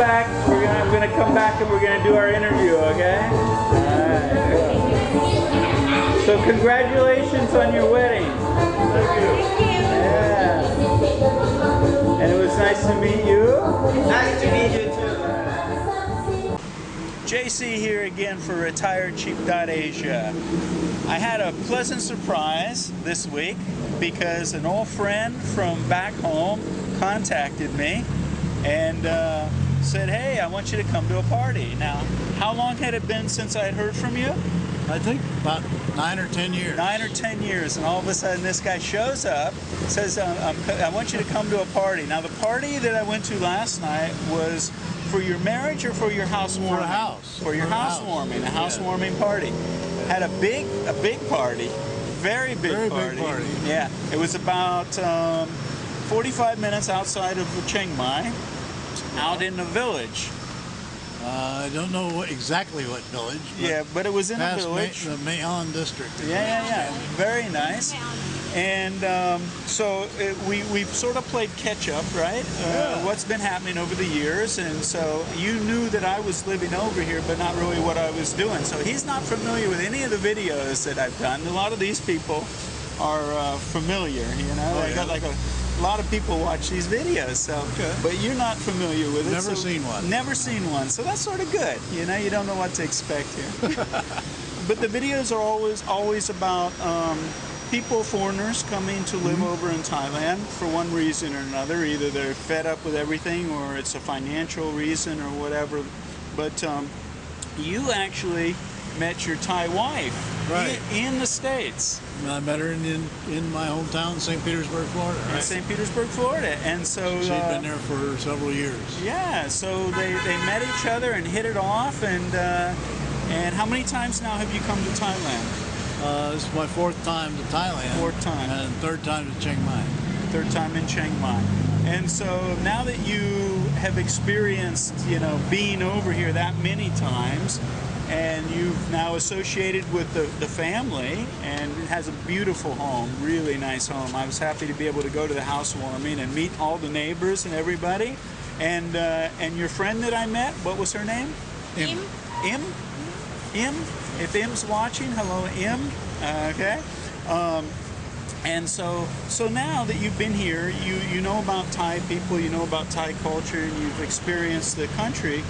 back. I'm gonna come back and we're gonna do our interview. Okay. All right. So congratulations on your wedding. Thank you. Yeah. And it was nice to meet you. Nice to meet you too. JC here again for RetireCheap.Asia. I had a pleasant surprise this week because an old friend from back home contacted me and said, hey, I want you to come to a party. Now, how long had it been since I had heard from you? I think about 9 or 10 years. 9 or 10 years, and all of a sudden this guy shows up, says, I want you to come to a party. Now, the party that I went to last night was for your marriage or for your housewarming? For a house. For your housewarming, a housewarming party. Had a big party, very big party. Yeah, it was about 45 minutes outside of Chiang Mai, out in the village. I don't know exactly what village. Yeah, but it was in a village. The Mayon district. Yeah. Very nice. And so we sort of played catch up, right? What's been happening over the years, and so you knew that I was living over here, but not really what I was doing. So he's not familiar with any of the videos that I've done. A lot of these people are familiar, you know. They got like a lot of people watch these videos, so but you're not familiar with it. Never seen one. Never seen one, so that's sort of good. You know, you don't know what to expect here. But the videos are always about people, foreigners coming to live over in Thailand for one reason or another. Either they're fed up with everything, or it's a financial reason, or whatever. But you actually met your Thai wife in the States. I met her in my hometown, St. Petersburg, Florida. In St. Petersburg, Florida, and so she'd been there for several years. Yeah, so they met each other and hit it off. And how many times now have you come to Thailand? This is my 4th time to Thailand. 4th time. And 3rd time to Chiang Mai. 3rd time in Chiang Mai. And so now that you have experienced, you know, being over here that many times, and you've now associated with the family, and it has a beautiful home, really nice home. I was happy to be able to go to the housewarming and meet all the neighbors and everybody. And your friend that I met, what was her name? Im. Im? If Im's watching, hello Im. Okay. And so now that you've been here, you know about Thai people, you know about Thai culture, and you've experienced the country.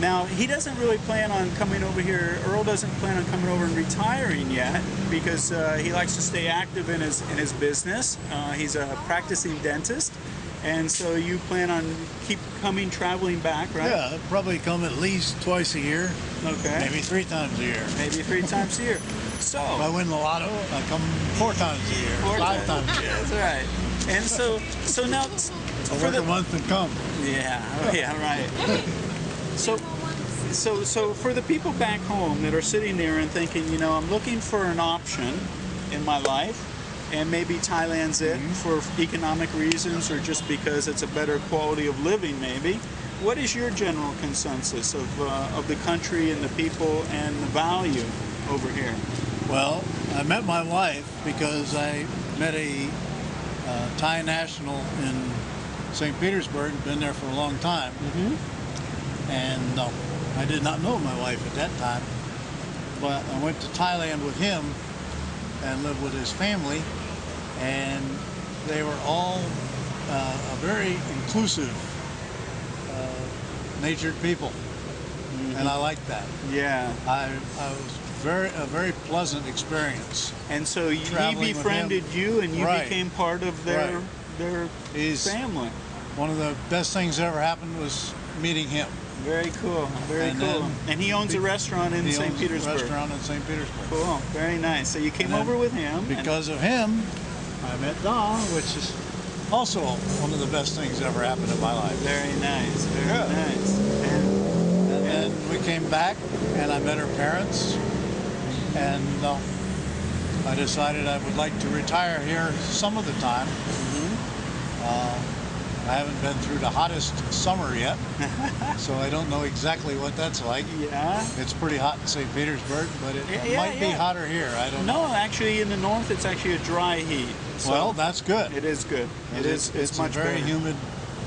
Now, he doesn't really plan on coming over here. Earl doesn't plan on coming over and retiring yet because he likes to stay active in his business. He's a practicing dentist, and so you plan on keep coming, traveling back, right? Yeah, I'll probably come at least twice a year. Okay. Maybe 3 times a year. Maybe 3 times a year. So if I win the lotto, I come 4 times a year. 5 times a year. That's right. And so now I'll work a month and come. Yeah, right. So for the people back home that are sitting there and thinking, you know, I'm looking for an option in my life, and maybe Thailand's it for economic reasons or just because it's a better quality of living maybe, what is your general consensus of the country and the people and the value over here? Well, I met my wife because I met a Thai national in St. Petersburg, been there for a long time. And I did not know my wife at that time, but I went to Thailand with him and lived with his family, and they were all a very inclusive, natured people, and I liked that. Yeah. I was a very pleasant experience. And so he befriended you, and you became part of their family. One of the best things that ever happened was meeting him. Very cool, very cool. And he owns a restaurant in St. Petersburg. A restaurant in St. Petersburg. Cool, very nice. So you came over with him. Because of him, I met Dawn, which is also one of the best things that ever happened in my life. Very nice, very nice. And then we came back, and I met her parents, and I decided I would like to retire here some of the time. I haven't been through the hottest summer yet, so I don't know exactly what that's like. Yeah. It's pretty hot in St. Petersburg, but it might be hotter here. I don't know. No, actually in the north it's actually a dry heat. So well, that's good. It is good. It's much very humid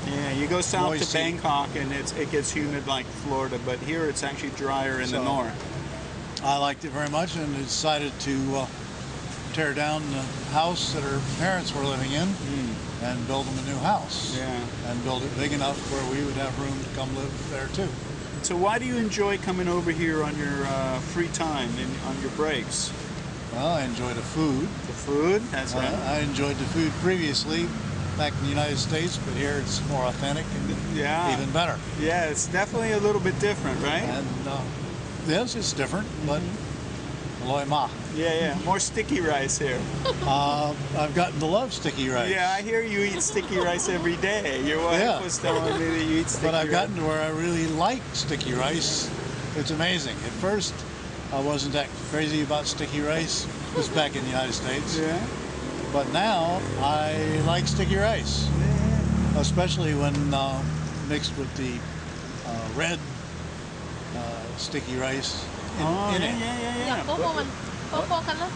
Yeah, you go south to Moist heat. Bangkok and it gets humid like Florida, but here it's actually drier in the So- north. I liked it very much and decided to tear down the house that our parents were living in and build them a new house. Yeah. And build it big enough where we would have room to come live there too. So why do you enjoy coming over here on your free time and on your breaks? Well, I enjoy the food. The food? That's right. I enjoyed the food previously back in the United States, but here it's more authentic and Yeah. even better. Yeah, it's definitely a little bit different, right? And yes, it's different, but Aloy Ma. Yeah, yeah. More sticky rice here. I've gotten to love sticky rice. Yeah, I hear you eat sticky rice every day. Your wife Yeah. was telling me that you eat sticky But I've rice. gotten to where I really like sticky rice. It's amazing. At first, I wasn't that crazy about sticky rice. This was back in the United States. Yeah. But now, I like sticky rice. Especially when mixed with the red sticky rice in Yeah, it. yeah, yeah, Yeah, yeah. purple color.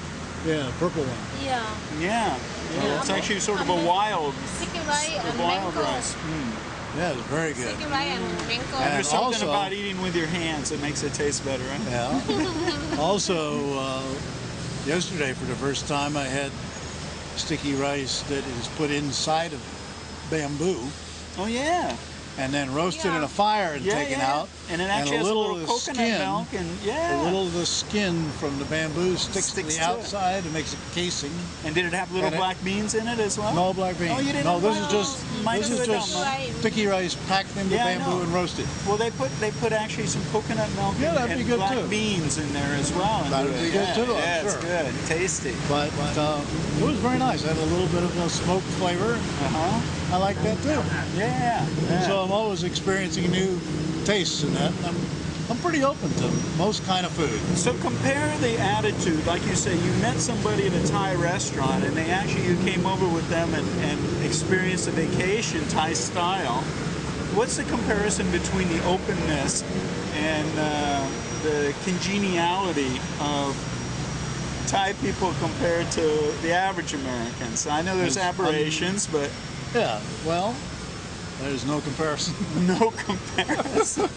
Yeah, purple one. Yeah. Yeah. Yeah, it's actually sort of a wild, Sticky rice and wild mango. rice. Yeah, it's very good. Sticky rice and mango. And There's something also- about eating with your hands that makes it taste better, right? Yeah. Also, yesterday for the first time, I had sticky rice that is put inside of bamboo Oh yeah. and then roasted Yeah. in a fire and Yeah, taken yeah. out. And it actually a has a little little of the coconut skin, milk and yeah. a little of the skin from the bamboo sticks to Sticks the to it. outside and makes a casing. And did it have little And it- black beans in it as well? No black beans. Oh, you didn't no, have this black is just beans? Mine this do is it just down there. sticky rice packed into Yeah, I bamboo know. and roasted. Well, they put actually some coconut milk Yeah, and, that'd be and good, black too. beans in there as well. That'd into be it. good, Yeah, too, I'm yeah, it's sure. good, tasty. But it was very nice. It had a little bit of a smoked flavor. Uh-huh. I like that too. Yeah. Yeah. So I'm always experiencing new tastes in that. I'm pretty open to most kind of food. So compare the attitude, like you say, you met somebody at a Thai restaurant and they actually, you came over with them and experienced a vacation Thai style. What's the comparison between the openness and the congeniality of Thai people compared to the average Americans? I know there's aberrations, but Yeah, well, there's no comparison. no comparison.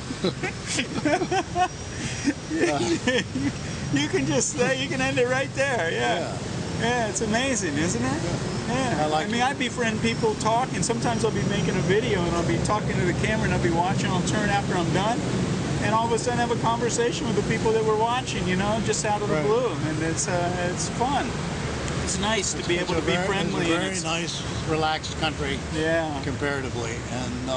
You can just say, you can end it right there. Yeah. Yeah, it's amazing, isn't it? Yeah. I like mean, it. I befriend people talking. Sometimes I'll be making a video and I'll be talking to the camera and I'll be watching. I'll turn after I'm done, and all of a sudden have a conversation with the people that were watching. You know, just out of the Right. blue, and it's fun. It's nice to be able to be friendly. It's a and very nice, relaxed country Yeah. comparatively. And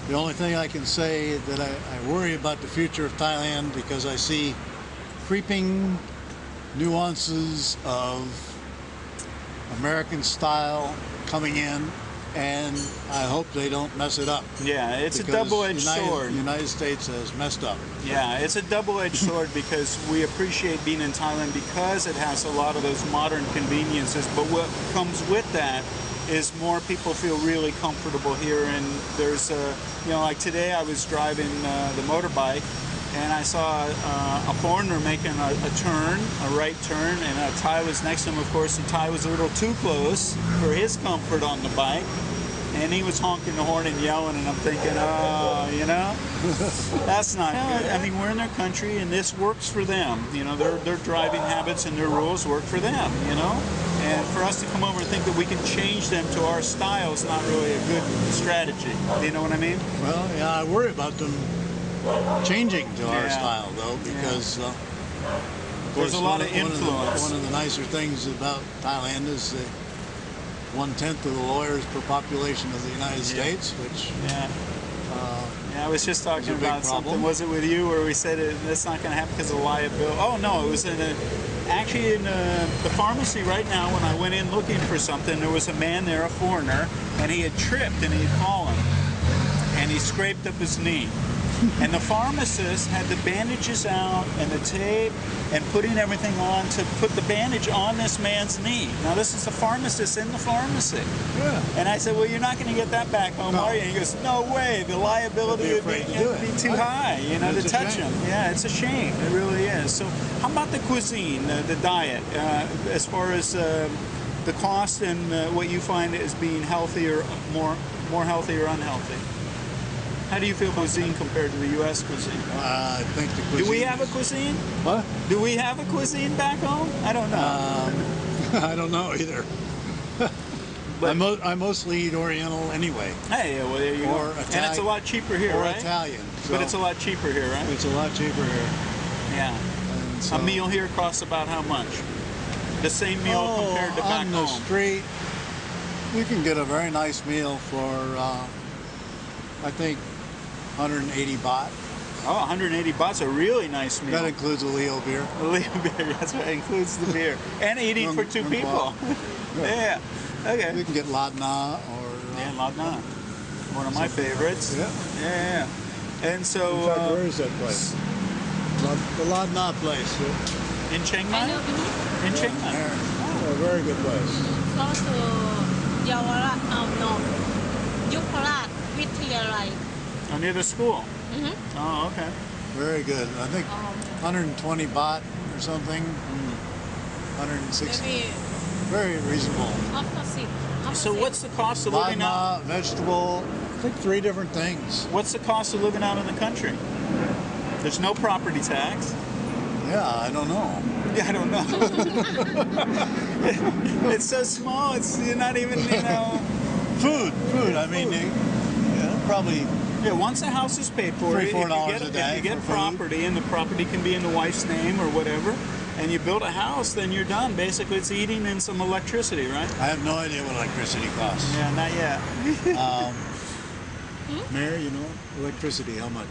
the only thing I can say that I worry about the future of Thailand because I see creeping nuances of American style coming in, and I hope they don't mess it up. Yeah, it's a because double-edged sword. The United States has messed up. Yeah, it's a double-edged sword because we appreciate being in Thailand because it has a lot of those modern conveniences. But what comes with that is more people feel really comfortable here. And there's like today I was driving the motorbike and I saw a foreigner making a turn, a right turn, and a Thai was next to him. Of course, the Thai was a little too close for his comfort on the bike. And he was honking the horn and yelling, and I'm thinking, that's not good. I mean, we're in their country, and this works for them. You know, their driving habits and their rules work for them, you know? And for us to come over and think that we can change them to our style is not really a good strategy. Do you know what I mean? Well, yeah, I worry about them changing to our Yeah. style, though, because There's a lot of influence. One of the nicer things about Thailand is that 1/10 of the lawyers per population of the United States, which Yeah. Yeah, I was just talking a big about something. problem. Was it with you where we said that's not going to happen because of liability? Oh no, it was actually in the pharmacy right now. When I went in looking for something, there was a man there, a foreigner, and he had tripped and he had fallen, and he scraped up his knee. And the pharmacist had the bandages out and the tape and putting everything on to put the bandage on this man's knee. Now this is the pharmacist in the pharmacy. yeah, And I said, well, you're not going to get that back home, No. are you? And he goes, no way. The liability They'd would be be, afraid to do it'd be it. too high, you know, It's to a touch shame. him. Yeah, it's a shame. It really is. So how about the cuisine, the diet, as far as the cost and what you find as being healthier, more healthy or unhealthy. How do you feel cuisine compared to the U.S. cuisine? I think the cuisine. Do we have a cuisine? What? Do we have a cuisine back home? I don't know. I don't know either. But- I mostly eat Oriental anyway. Hey, well there you Or go. And it's a lot cheaper here, Or right? Italian. But so it's a lot cheaper here, right? It's a lot cheaper here. Yeah. And so, A meal here costs about how much? The same meal compared to back on the home. street, you can get a very nice meal for, I think, 180 baht. Oh, 180 baht's a really nice meal. That includes a Leo beer. A little beer, that's right, includes the beer. And eating for two people. Yeah. Okay. You can get ladna or... Yeah, Ladna. One of my favorites. Yeah. Yeah. And so, In fact, where is that place? The Ladna place. in Chiang I Mai? know In Chiang Mai. A very good place. close to Yavarat, no, Yuparat, Retiree. Oh, near the school. Mm-hmm. Oh, okay. Very good. I think 120 baht or something. 160. Maybe Very reasonable. opposite. So what's the cost of living out? Ladna, vegetable, I think 3 different things. What's the cost of living out in the country? There's no property tax. Yeah, I don't know. Yeah, I don't know. It's so small. You're not even, Food. I mean, probably Yeah, once the house is paid for, $3, if $4 a day if you get for food. property and the property can be in the wife's name or whatever, and you build a house, then you're done. Basically, it's heating and some electricity, right? I have no idea what electricity costs. Yeah, not yet. Mayor, you know, electricity, how much?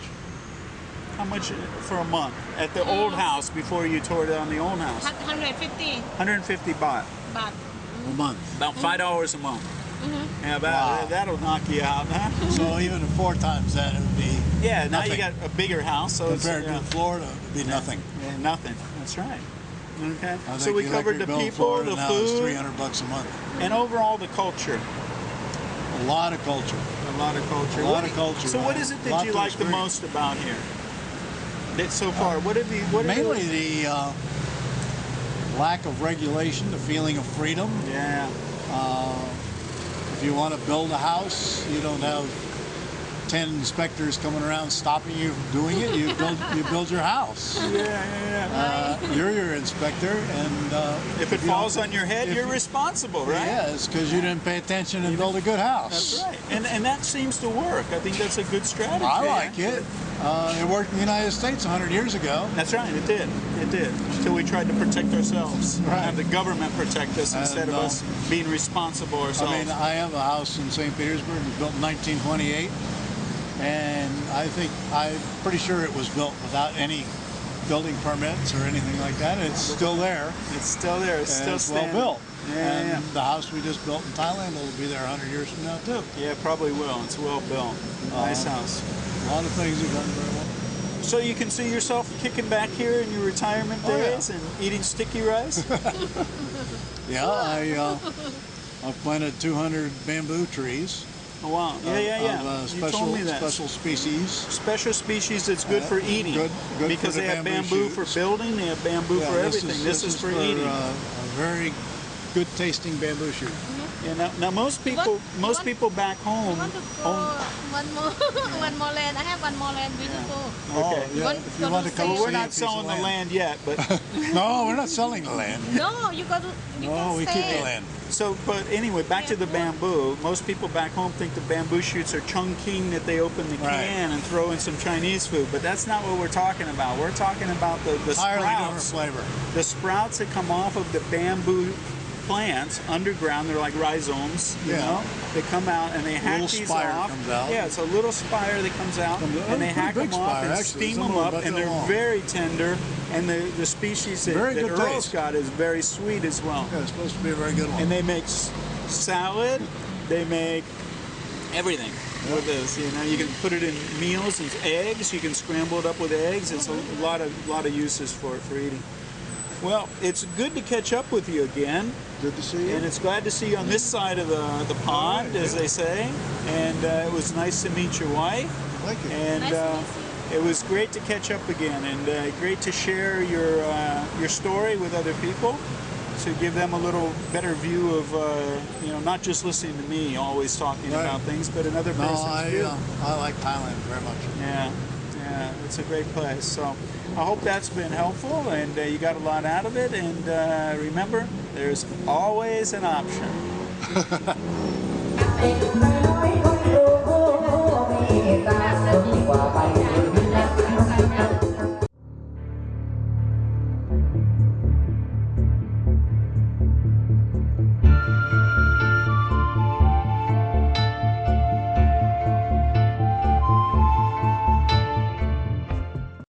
How much for a month at the old house before you tore down the old house? 150 150 baht, baht. A month. about $5 a month. Yeah, Wow. that'll knock you out, huh? So even at 4 times that, it would be Yeah, now you nothing. got a bigger house, so Compared it's, to Florida, it would be nothing. Yeah, nothing. That's right. Okay. I So think we the covered electric the bill in people, Florida the now is food, $300 a month. and overall the culture. A lot of culture. A lot of culture. A lot of culture. So what is it that Lot you to like the experience. most about here? That so far, what have you? Mainly the lack of regulation, the feeling of freedom. Yeah. If you want to build a house, you don't have 10 inspectors coming around stopping you from doing it. You build your house. Yeah. You're your inspector, and If it you falls don't- on your head, if- you're responsible, right? Yeah, it's because you didn't pay attention and build a good house. That's right. And that seems to work. I think that's a good strategy. I like it. It worked in the United States 100 years ago. That's right. It did. It did. Until we tried to protect ourselves. Right. Have the government protect us instead of And, us being responsible ourselves. I mean, I have a house in St. Petersburg. It was built in 1928, and I'm pretty sure it was built without any building permits or anything like that. It's still there. it's still there. It's And still it's well standing. built. Yeah, And the house we just built in Thailand will be there 100 years from now too. yeah, probably will. It's well built. Nice house. A lot of things are done very well. So you can see yourself kicking back here in your retirement Oh, yeah. days and eating sticky rice? Yeah, I've planted 200 bamboo trees. Oh, wow. Yeah. Of You told me that. special species. Special species that's good for eating. Good because for the they have bamboo bamboo for shoots. building, they have bamboo Yeah, for everything. This is for eating. a very good tasting bamboo shoot. Yeah, now most people back I home want to go one more one more land. I have one more land beautiful. Okay. Oh, yeah. Want- If you go want to to come see Well, see we're a not piece of selling the land yet, but No, we're not selling the land. No, you go to you No, can we stay. keep the land. but anyway, back to the bamboo. Most people back home think the bamboo shoots are chungking that they open the Right. can and throw in some Chinese food, but that's not what we're talking about. We're talking about the Entirely different sprouts. flavor. The sprouts that come off of the bamboo plants underground, they're like rhizomes, you Yeah. know? They come out and they hack Little these spire off. comes out. Yeah, it's a little spire that comes out, Comes out. and they Pretty hack big them off spire, and actually. steam Some them are up, about and that they're long. very tender. And the species that, Very that good Earl's taste. got is very sweet as well. Yeah, it's supposed to be a very good one. And they make salad. They make everything with this. You know, you can put it in meals and eggs. You can scramble it up with eggs. It's a lot of uses for it for eating. Well, it's good to catch up with you again, Good to see you. and it's glad to see you on this side of the pond, as they say. And it was nice to meet your wife. Thank you. And Nice to meet it was great to catch up again, and great to share your story with other people. to give them a little better view of, you know, not just listening to me always talking Right. about things, but another No, person's view. I like Thailand very much. Yeah, yeah, it's a great place. So I hope that's been helpful and you got a lot out of it. And remember, there's always an option.